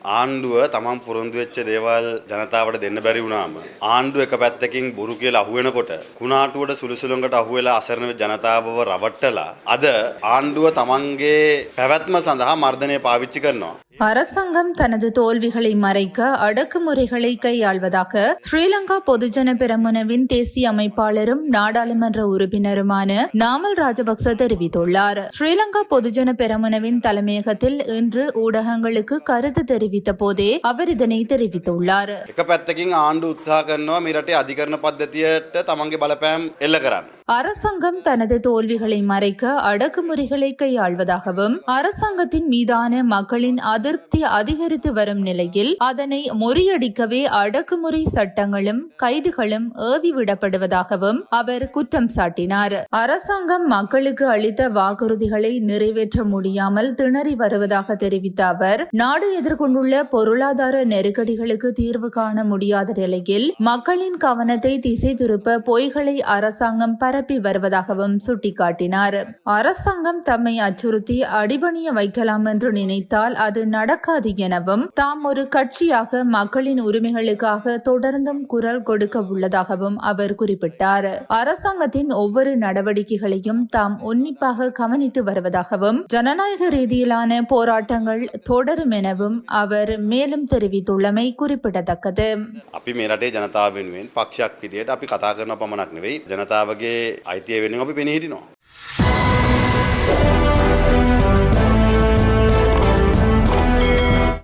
ආණ්ඩුව තමන් පුරුදු වෙච්ච දේවල් ජනතාවට දෙන්න බැරි වුණාම ආණ්ඩුව එක පැත්තකින් බොරු කියලා අහුවෙනකොට කුණාටුවට සුළුසුළුංගට අහුවෙලා අසරණ ජනතාවව රවට්ටලා අද ආණ්ඩුව තමන්ගේ පැවැත්ම සඳහා මර්ධනය පාවිච්චි කරනවා. அரசாங்கம் தனது தோல்விகளை மறைக்க அடக்குமுறைகளை கையாள்வதாக ஸ்ரீலங்கா பொதுஜன பெரமுனவின் தேசிய அமைப்பாளரும் நாடாளுமன்ற உறுப்பினருமான நாமல் ராஜபக்ச தெரிவித்துள்ளார். ஸ்ரீலங்கா பொதுஜன பெரமுனவின் தலைமையகத்தில் இன்று ஊடகங்களுக்கு கருத்து தெரிவித்த போதே அவர் இதனை தெரிவித்துள்ளார். එක පැත්තකින් ආණ්ඩුව උත්සාහ කරනවා මේ රටේ අධිකරණ පද්ධතියට තමන්ගේ බලපෑම් එල්ල කරන්න. அரசாங்கம் தனது தோல்விகளை மறைக்க அடக்குமுறைகளை கையாள்வதாகவும் அரசாங்கத்தின் மீதான மக்களின் அதிருப்தி அதிகரித்து வரும் நிலையில் அதனை முறியடிக்கவே அடக்குமுறை சட்டங்களும் கைதுகளும் ஏவிவிடப்படுவதாகவும் அவர் குற்றம் சாட்டினார். அரசாங்கம் மக்களுக்கு அளித்த வாக்குறுதிகளை நிறைவேற்ற முடியாமல் திணறி வருவதாக தெரிவித்த அவர் நாடு எதிர்கொண்டுள்ள பொருளாதார நெருக்கடிகளுக்கு தீர்வு காண முடியாத நிலையில் மக்களின் கவனத்தை திசை திருப்ப பொய்களை அரசாங்கம் பரப்பி வருவதாகவும் சுட்டிக்காட்டினார். அரசாங்கம் தம்மை அச்சுறுத்தி அடிபணிய வைக்கலாம் என்று நினைத்தால் அது நடக்காது எனவும் தாம் ஒரு கட்சியாக மக்களின் உரிமைகளுக்காக தொடர்ந்தும் குரல் கொடுக்க உள்ளதாகவும் அவர் குறிப்பிட்டார். அரசாங்கத்தின் ஒவ்வொரு நடவடிக்கைகளையும் தாம் உன்னிப்பாக கவனித்து வருவதாகவும் ஜனநாயக ரீதியிலான போராட்டங்கள் தொடரும் எனவும் அவர் மேலும் தெரிவித்துள்ளமை குறிப்பிடத்தக்கது. අපි මේ රටේ ජනතාව වෙනුවෙන් පක්ෂයක් විදියට අපි කතා කරන පමණක් නෙවෙයි ජනතාවගේ අයිතිය වෙනුවෙන් අපි පෙනී හිටිනවා.